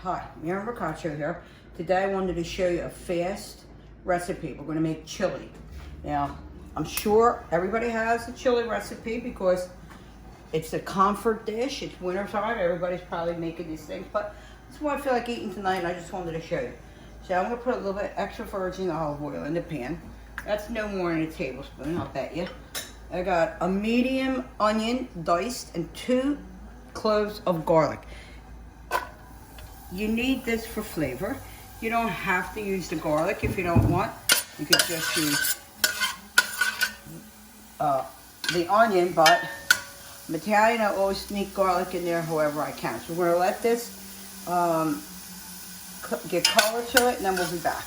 Hi, Miriam Bracacio here. Today I wanted to show you a fast recipe. We're going to make chili. Now, I'm sure everybody has a chili recipe because it's a comfort dish. It's wintertime. Everybody's probably making these things, but it's what I feel like eating tonight, and I just wanted to show you. So I'm going to put a little bit extra virgin olive oil in the pan. That's no more than a tablespoon, I'll bet you. I got a medium onion diced and 2 cloves of garlic. You need this for flavor. You don't have to use the garlic if you don't want. You could just use the onion, but I'm Italian, I always sneak garlic in there however I can. So we're gonna let this get color to it, and then we'll be back.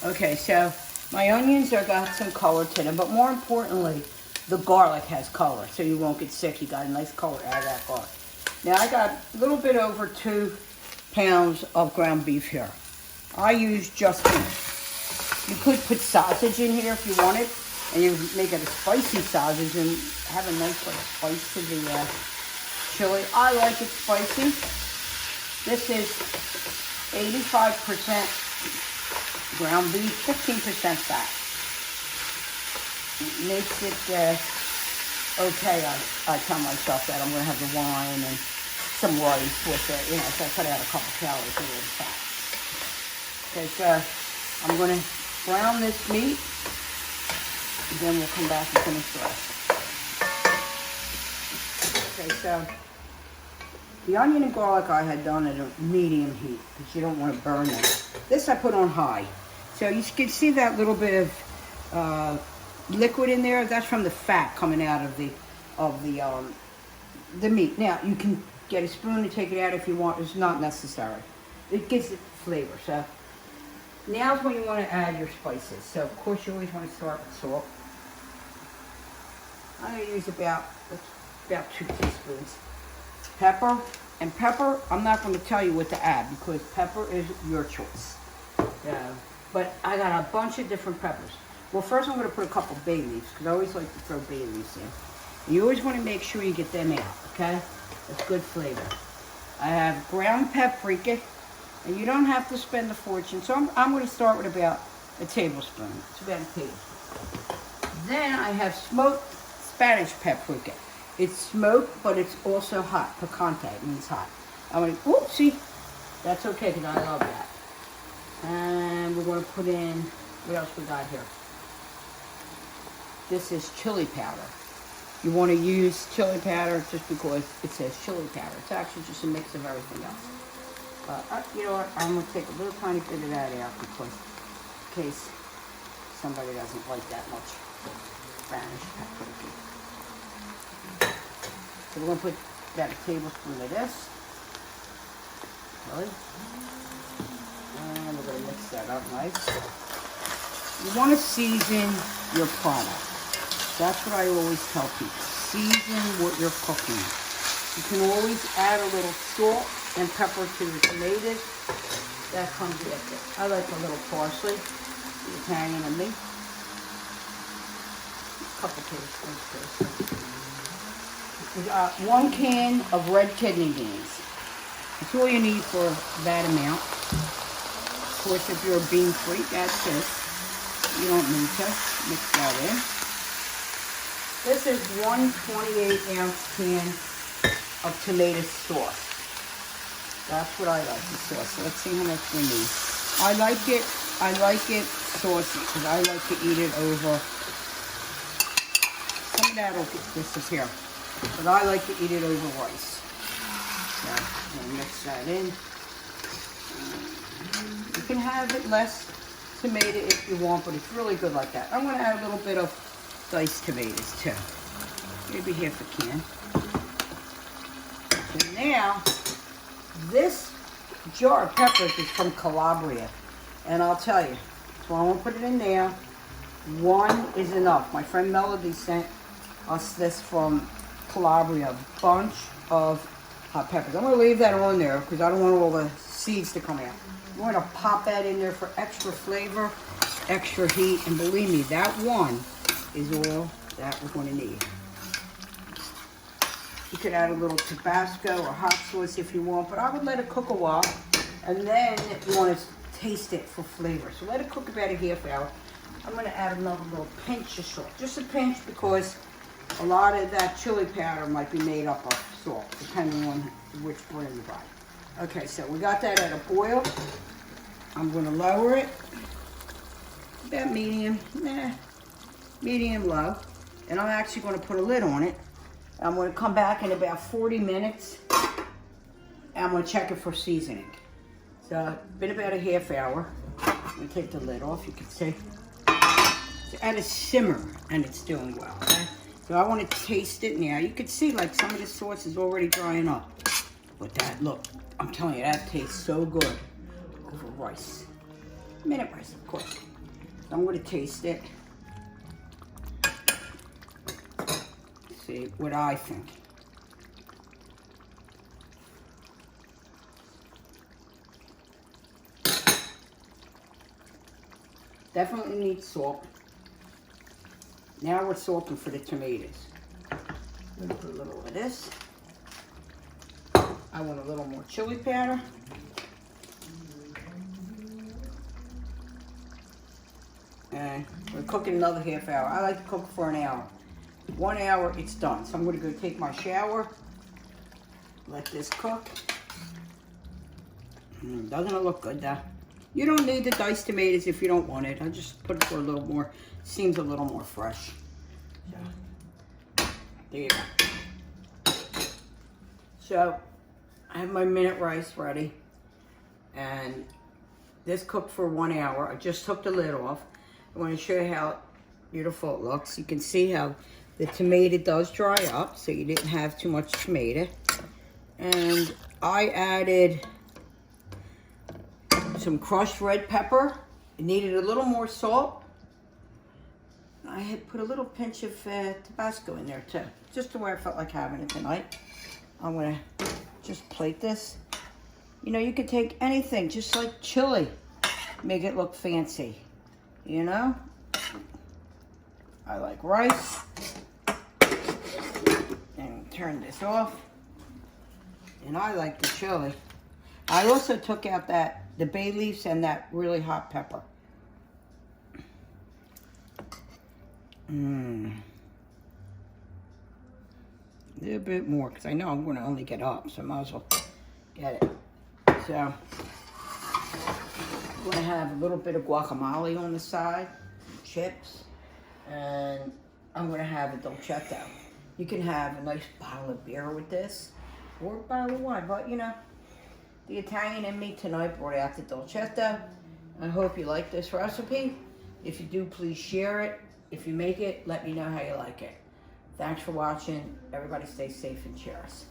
Okay, so my onions are got some color to them, but more importantly, the garlic has color, so you won't get sick. You got a nice color out of that garlic. Now I got a little bit over 2 pounds of ground beef here. I use just beef. You could put sausage in here if you wanted, and you make it a spicy sausage and have a nice like spice to the chili. I like it spicy. This is 85% ground beef, 15% fat. It makes it okay. I tell myself that I'm going to have the wine and some rice with it, you know, so I cut out a couple calories a little fat. Okay, so I'm going to brown this meat, and then we'll come back and finish the rest. Okay, so the onion and garlic I had done at a medium heat because you don't want to burn them. This I put on high. So you can see that little bit of liquid in there. That's from the fat coming out of the meat. Now you can get a spoon to take it out if you want. It's not necessary. It gives it flavor. So now's when you want to add your spices. So of course you always want to start with salt. I'm going to use about 2 teaspoons. Pepper, and pepper I'm not going to tell you what to add because pepper is your choice. But I got a bunch of different peppers. Well, first I'm going to put a couple bay leaves because I always like to throw bay leaves in. And you always want to make sure you get them out, okay? That's good flavor. I have ground paprika, and you don't have to spend a fortune. So I'm going to start with about a tablespoon. It's about a tablespoon. Then I have smoked Spanish paprika. It's smoked, but it's also hot. Picante, it means hot. I'm going to, oopsie. That's okay because I love that. And we're going to put in, what else we got here? This is chili powder. You want to use chili powder just because it says chili powder. It's actually just a mix of everything else. You know what? I'm going to take a little tiny bit of that out because in case somebody doesn't like that much Spanish paprika. So we're going to put about a tablespoon of this. Really? And we're going to mix that up nice. You want to season your product. That's what I always tell people. Season what you're cooking. You can always add a little salt and pepper to the tomatoes. That comes with it. I like a little parsley. The Italian in me. A couple tablespoons too. 1 can of red kidney beans. That's all you need for that amount. Of course, if you're bean free, that's it. You don't need to mix that in. This is 1 28-ounce can of tomato sauce. That's what I like, the sauce. So let's see how much we need. I like it saucy because I like to eat it over. Some of that will disappear, but I like to eat it over rice. So I'm gonna mix that in. You can have it less tomato if you want, but it's really good like that. I'm going to add a little bit of diced tomatoes too. Maybe half a can. So now, this jar of peppers is from Calabria. And I'll tell you, so I won't put it in there. 1 is enough. My friend Melody sent us this from Calabria, a bunch of hot peppers. I'm going to leave that on there because I don't want all the seeds to come out. We're going to pop that in there for extra flavor, extra heat, and believe me, that 1 is all that we're going to need. You could add a little Tabasco or hot sauce if you want, but I would let it cook a while. And then you want to taste it for flavor. So let it cook about a half hour. I'm going to add another little pinch of salt. Just a pinch, because a lot of that chili powder might be made up of salt, depending on which brand you buy. Okay, so we got that at a boil. I'm going to lower it. About medium, medium low. And I'm actually going to put a lid on it. I'm going to come back in about 40 minutes. And I'm going to check it for seasoning. So, been about a half hour. I'm going to take the lid off, you can see. It's at a simmer, and it's doing well, okay? So I want to taste it now. You can see, like, some of the sauce is already drying up. But that, look, I'm telling you, that tastes so good over rice. Minute rice, of course. So I'm going to taste it. See what I think. Definitely needs salt. Now we're salting for the tomatoes. I'm gonna put a little of this. I want a little more chili powder. And we're cooking another half hour. I like to cook for an hour. 1 hour, it's done. So I'm gonna go take my shower. Let this cook. Doesn't it look good though? You don't need the diced tomatoes if you don't want it. I just put it for a little more, seems a little more fresh. So, there you go. So, I have my minute rice ready. And this cooked for 1 hour. I just took the lid off. I want to show you how beautiful it looks. You can see how the tomato does dry up, so you didn't have too much tomato. And I added some crushed red pepper. It needed a little more salt. I had put a little pinch of Tabasco in there too, just the way I felt like having it tonight. I'm gonna just plate this. You know, you could take anything, just like chili, make it look fancy, you know? I like rice. And turn this off. And I like the chili. I also took out the bay leaves and that really hot pepper. A little bit more, because I know I'm going to only get up, so I might as well get it. So, I'm going to have a little bit of guacamole on the side, chips, and I'm going to have a dolcetto. You can have a nice bottle of beer with this, or a bottle of wine, but you know, the Italian in me tonight brought out the dolcetto. I hope you like this recipe. If you do, please share it. If you make it, let me know how you like it. Thanks for watching. Everybody stay safe and cheers.